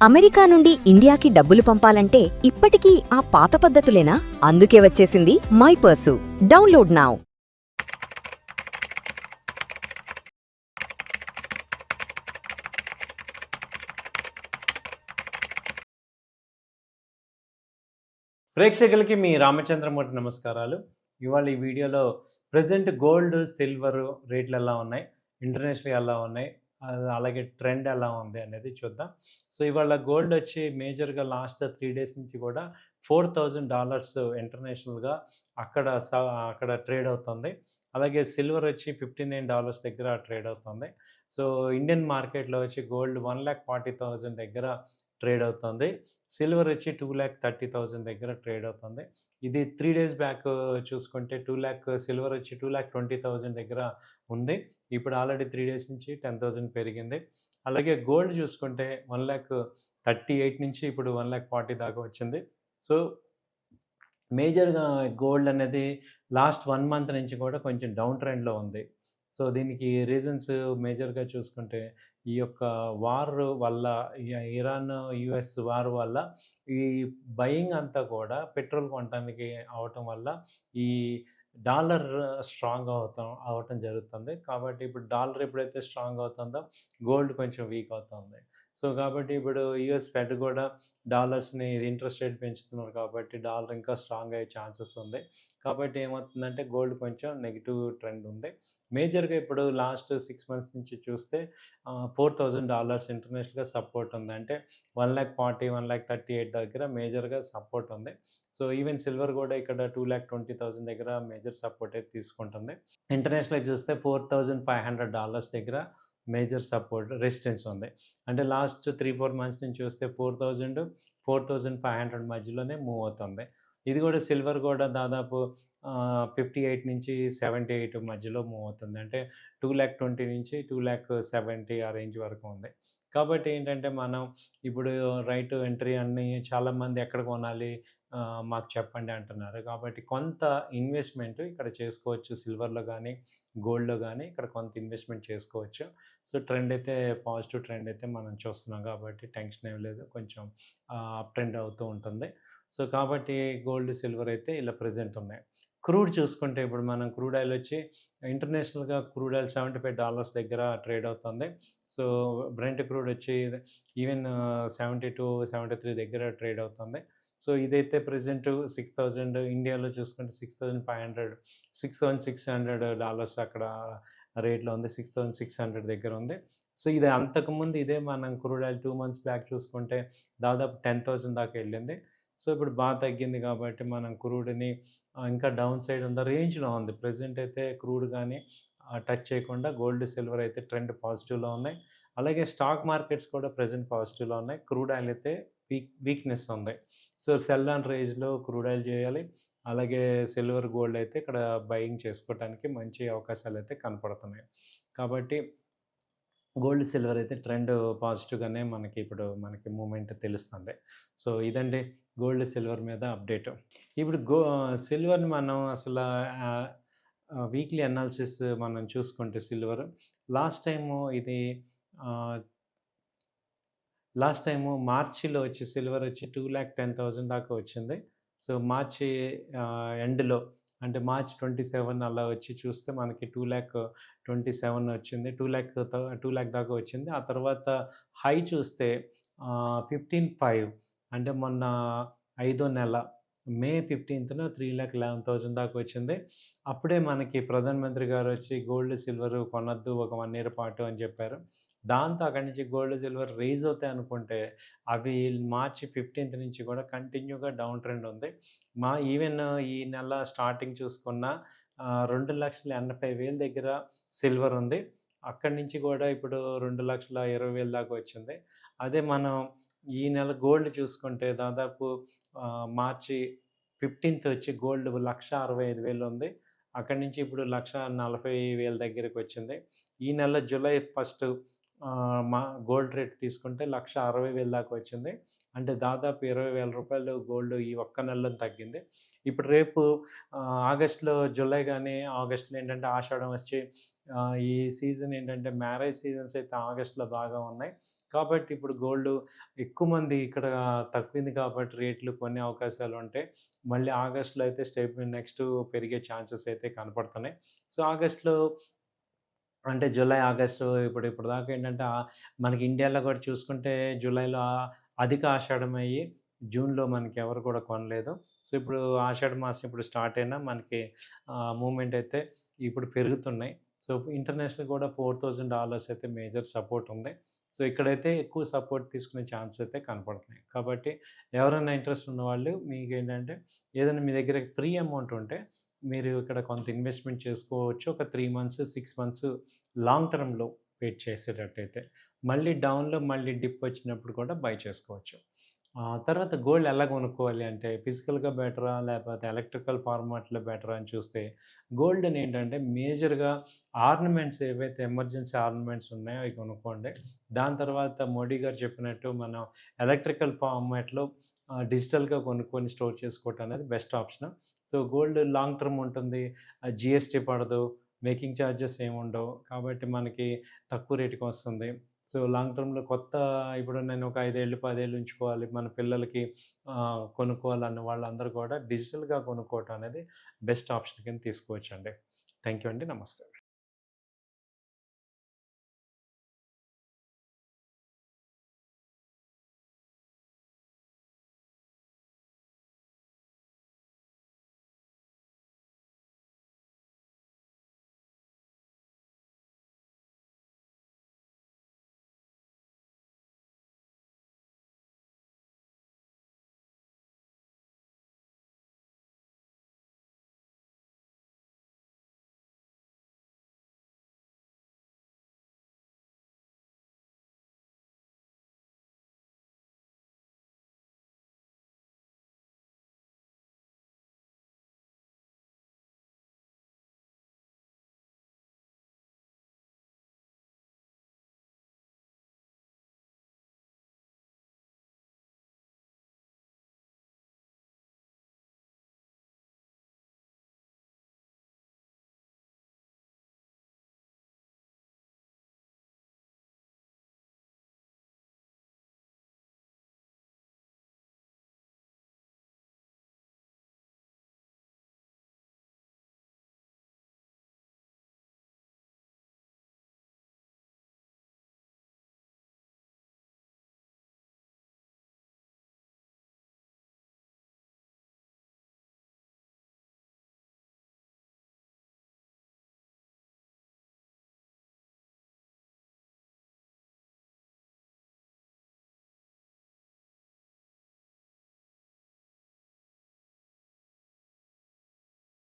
America నుండి ఇండియాకి డబ్బులు పంపాలంటే ఇప్పటికీ ఆ పాత పద్ధతులేనా? అందుకే వచ్చేసింది మై పర్సు. Download now. ప్రేక్షకులకి మీ రామచంద్రమూర్తి నమస్కారాలు. ఇవాళ ఈ వీడియోలో ప్రజెంట్ గోల్డ్, సిల్వర్ రేట్లు ఎలా ఉన్నాయి, ఇంటర్నేషనల్ ఎలా ఉన్నాయి, అలాగే ట్రెండ్ ఎలా ఉంది అనేది చూద్దాం. సో ఇవాళ గోల్డ్ వచ్చి మేజర్గా లాస్ట్ 3 డేస్ నుంచి కూడా $4,000 ఇంటర్నేషనల్గా అక్కడ ట్రేడ్ అవుతుంది. అలాగే సిల్వర్ వచ్చి $59 దగ్గర ట్రేడ్ అవుతుంది. సో ఇండియన్ మార్కెట్లో వచ్చి గోల్డ్ 1,40,000 దగ్గర ట్రేడ్ అవుతుంది. సిల్వర్ వచ్చి 2,30,000 దగ్గర ట్రేడ్ అవుతుంది. ఇది 3 డేస్ బ్యాక్ చూసుకుంటే సిల్వర్ వచ్చి 2,20,000 దగ్గర ఉంది. ఇప్పుడు ఆల్రెడీ 3 డేస్ నుంచి 10,000 పెరిగింది. అలాగే గోల్డ్ చూసుకుంటే 1,38,000 నుంచి ఇప్పుడు 1,40,000 దాకా వచ్చింది. సో మేజర్గా గోల్డ్ అనేది లాస్ట్ 1 మంత్ నుంచి కూడా కొంచెం డౌన్ ట్రెండ్లో ఉంది. సో దీనికి రీజన్స్ మేజర్గా చూసుకుంటే ఈ యొక్క వార్ వల్ల, ఇరాన్ యుఎస్ వార్ వల్ల ఈ బయింగ్ అంతా కూడా పెట్రోల్ కొనడానికి అవటం వల్ల ఈ డాలర్ స్ట్రాంగ్ అవటం జరుగుతుంది. కాబట్టి ఇప్పుడు డాలర్ ఎప్పుడైతే స్ట్రాంగ్ అవుతుందో గోల్డ్ కొంచెం వీక్ అవుతుంది. సో కాబట్టి ఇప్పుడు యుఎస్ ఫెడ్ కూడా డాలర్స్ని ఇంట్రెస్ట్ రేట్ పెంచుతున్నారు కాబట్టి డాలర్ ఇంకా స్ట్రాంగ్ అయ్యే ఛాన్సెస్ ఉంది. కాబట్టి ఏమవుతుందంటే గోల్డ్ కొంచెం నెగిటివ్ ట్రెండ్ ఉంది. మేజర్గా ఇప్పుడు లాస్ట్ 6 మంత్స్ నుంచి చూస్తే $4,000 ఇంటర్నేషనల్గా సపోర్ట్ ఉంది. అంటే 1,40,000, 1,38,000 దగ్గర మేజర్గా సపోర్ట్ ఉంది. సో ఈవెన్ సిల్వర్ కూడా ఇక్కడ 2,20,000 దగ్గర మేజర్ సపోర్ట్ అయితే తీసుకుంటుంది. ఇంటర్నేషనల్గా చూస్తే $4,500 దగ్గర మేజర్ సపోర్ట్ రెసిస్టెన్స్ ఉంది. అంటే లాస్ట్ 3-4 మంత్స్ నుంచి చూస్తే 4,000, 4,500 మధ్యలోనే మూవ్ అవుతుంది. ఇది కూడా సిల్వర్ కూడా దాదాపు 58 నుంచి 78 మధ్యలో మూవ్ అవుతుంది. అంటే 2,20,000 నుంచి 2,70,000 ఆ రేంజ్ వరకు ఉంది. కాబట్టి ఏంటంటే మనం ఇప్పుడు రైట్ ఎంట్రీ అన్నీ చాలామంది ఎక్కడ కొనాలి మాకు చెప్పండి అంటున్నారు. కాబట్టి కొంత ఇన్వెస్ట్మెంట్ ఇక్కడ చేసుకోవచ్చు. సిల్వర్లో కానీ, గోల్డ్లో కానీ ఇక్కడ కొంత ఇన్వెస్ట్మెంట్ చేసుకోవచ్చు. సో ట్రెండ్ అయితే పాజిటివ్ ట్రెండ్ అయితే మనం చూస్తున్నాం కాబట్టి టెన్షన్ ఏం లేదు. కొంచెం అప్ ట్రెండ్ అవుతూ ఉంటుంది. సో కాబట్టి గోల్డ్, సిల్వర్ అయితే ఇలా ప్రెజెంట్ ఉన్నాయి. క్రూడ్ చూసుకుంటే ఇప్పుడు మనం క్రూడ్ ఆయిల్ వచ్చి ఇంటర్నేషనల్గా క్రూడ్ ఆయిల్ $75 దగ్గర ట్రేడ్ అవుతుంది. సో బ్రెంట్ క్రూడ్ వచ్చి ఈవెన్ 72, 73 దగ్గర ట్రేడ్ అవుతుంది. సో ఇదైతే ప్రెజెంట్ 6,000 ఇండియాలో చూసుకుంటే $6,600 అక్కడ రేట్లో ఉంది. 6,600 దగ్గర ఉంది. సో ఇది అంతకుముందు ఇదే మనం క్రూడ్ ఆయిల్ 2 మంత్స్ బ్యాక్ చూసుకుంటే దాదాపు 10,000 దాకా వెళ్ళింది. సో ఇప్పుడు బాగా తగ్గింది కాబట్టి మనం క్రూడ్ని ఇంకా డౌన్ సైడ్ ఉన్న రేంజ్లో ఉంది. ప్రెజెంట్ అయితే క్రూడ్ కానీ టచ్ చేయకుండా గోల్డ్, సిల్వర్ అయితే ట్రెండ్ పాజిటివ్లో ఉన్నాయి. అలాగే స్టాక్ మార్కెట్స్ కూడా ప్రెజెంట్ పాజిటివ్లో ఉన్నాయి. క్రూడ్ ఆయిల్ అయితే వీక్నెస్ ఉంది. సో సెల్ ఆన్ రేంజ్లో క్రూడ్ ఆయిల్ చేయాలి. అలాగే సిల్వర్, గోల్డ్ అయితే ఇక్కడ బయింగ్ చేసుకోవడానికి మంచి అవకాశాలు అయితే కనపడుతున్నాయి. కాబట్టి గోల్డ్, సిల్వర్ అయితే ట్రెండ్ పాజిటివ్గానే మనకి మూమెంట్ తెలుస్తుంది. సో ఇదండి గోల్డ్, సిల్వర్ మీద అప్డేట్. ఇప్పుడు సిల్వర్ని మనం అసలు వీక్లీ అనాలిసిస్ మనం చూసుకుంటే సిల్వర్ లాస్ట్ టైము మార్చిలో వచ్చి సిల్వర్ వచ్చి 2,10,000 దాకా వచ్చింది. సో మార్చి ఎండ్లో అంటే మార్చ్ 27 అలా వచ్చి చూస్తే మనకి 2,27 వచ్చింది. 2,00,000 దాకా వచ్చింది. ఆ తర్వాత హై చూస్తే 15,500 అంటే మొన్న 5వ నెల మే 15న 3,11,000 దాకా వచ్చింది. అప్పుడే మనకి ప్రధానమంత్రి గారు వచ్చి గోల్డ్, సిల్వర్ కొనొద్దు ఒక 1 ఇయర్ పాటు అని చెప్పారు. దాంతో అక్కడి నుంచి గోల్డ్, సిల్వర్ రైజ్ అవుతాయి అనుకుంటే అవి మార్చి 15th నుంచి కూడా కంటిన్యూగా డౌన్ ట్రెండ్ ఉంది. ఈవెన్ ఈ నెల స్టార్టింగ్ చూసుకున్న 2,85,000 దగ్గర సిల్వర్ ఉంది. అక్కడి నుంచి కూడా ఇప్పుడు 2,20,000 దాకా వచ్చింది. అదే మనం ఈ నెల గోల్డ్ చూసుకుంటే దాదాపు మార్చి 15th వచ్చి గోల్డ్ 1,65,000 ఉంది. అక్కడి నుంచి ఇప్పుడు 1,40,000 దగ్గరికి వచ్చింది. ఈ నెల జూలై 1 మా గోల్డ్ రేట్ తీసుకుంటే 1,60,000 దాకా వచ్చింది. అంటే దాదాపు ₹20,000 గోల్డ్ ఈ ఒక్క నెలలో తగ్గింది. ఇప్పుడు రేపు ఆగస్టులో, జూలై కానీ ఆగస్టులో ఏంటంటే ఆషాఢం వచ్చి ఈ సీజన్ ఏంటంటే మ్యారేజ్ సీజన్స్ అయితే ఆగస్టులో బాగా ఉన్నాయి. కాబట్టి ఇప్పుడు గోల్డ్ ఎక్కువ మంది ఇక్కడ తక్కువింది కాబట్టి రేట్లు కొనే అవకాశాలు ఉంటాయి. మళ్ళీ ఆగస్ట్‌లో అయితే నెక్స్ట్ పెరిగే ఛాన్సెస్ అయితే కనపడుతున్నాయి. సో, ఆగస్ట్‌లో అంటే జూలై, ఆగస్టు ఇప్పటిదాకా ఏంటంటే మనకి ఇండియాలో కూడా చూసుకుంటే జూలైలో అధిక ఆషాఢం అయ్యి, జూన్‌లో మనకి ఎవరు కూడా కొనలేదు. సో, ఇప్పుడు ఆషాఢ మాసం ఇప్పుడు స్టార్ట్ అయినా మనకి మూవ్‌మెంట్ అయితే ఇప్పుడు పెరుగుతున్నాయి. సో, ఇంటర్నేషనల్ కూడా $4,000 అయితే మేజర్ సపోర్ట్ ఉంది. సో, ఇక్కడైతే ఎక్కువ సపోర్ట్ తీసుకునే ఛాన్స్ అయితే కనపడుతున్నాయి. కాబట్టి ఎవరైనా ఇంట్రెస్ట్ ఉన్నవాళ్ళు మీకేంటంటే ఏదైనా మీ దగ్గర ఫ్రీ అమౌంట్ ఉంటే మీరు ఇక్కడ కొంత ఇన్వెస్ట్‌మెంట్ చేసుకోవచ్చు. ఒక 3 మంత్స్, 6 మంత్స్ లాంగ్ టర్మ్‌లో వెయిట్ చేసేటట్టయితే. మళ్ళీ డౌన్‌లో మళ్ళీ డిప్ వచ్చినప్పుడు కూడా బై చేసుకోవచ్చు. తర్వాత గోల్డ్ ఎలా కొనుక్కోవాలి అంటే ఫిజికల్‌గా బెటరా? లేకపోతే ఎలక్ట్రికల్ ఫార్మాట్‌లో బెటరా అని చూస్తే గోల్డ్‌ని ఏంటంటే మేజర్‌గా ఆర్నమెంట్స్ ఏవైతే ఎమర్జెన్సీ ఆర్నమెంట్స్ ఉన్నాయో అవి కొనుక్కోండి. దాని తర్వాత మోడీ గారు చెప్పినట్టు మనం ఎలక్ట్రికల్ ఫార్మాట్‌లో డిజిటల్‌గా కొనుక్కొని స్టోర్ చేసుకోవటం అనేది best option. So, gold long term ఉంటుంది. జీఎస్టీ పడదు. మేకింగ్ చార్జెస్ ఏముండవు. కాబట్టి మనకి తక్కువ రేటుకి వస్తుంది. సో, లాంగ్ టర్మ్‌లో ఇప్పుడు నేను ఒక 5 ఏళ్ళు, 10 ఏళ్ళు ఉంచుకోవాలి. మన పిల్లలకి కొనుక్కోవాలన్న వాళ్ళందరూ కూడా డిజిటల్‌గా కొనుక్కోవటం అనేది బెస్ట్ ఆప్షన్ కింద తీసుకోవచ్చండి. థాంక్ యూ అండి. నమస్తే.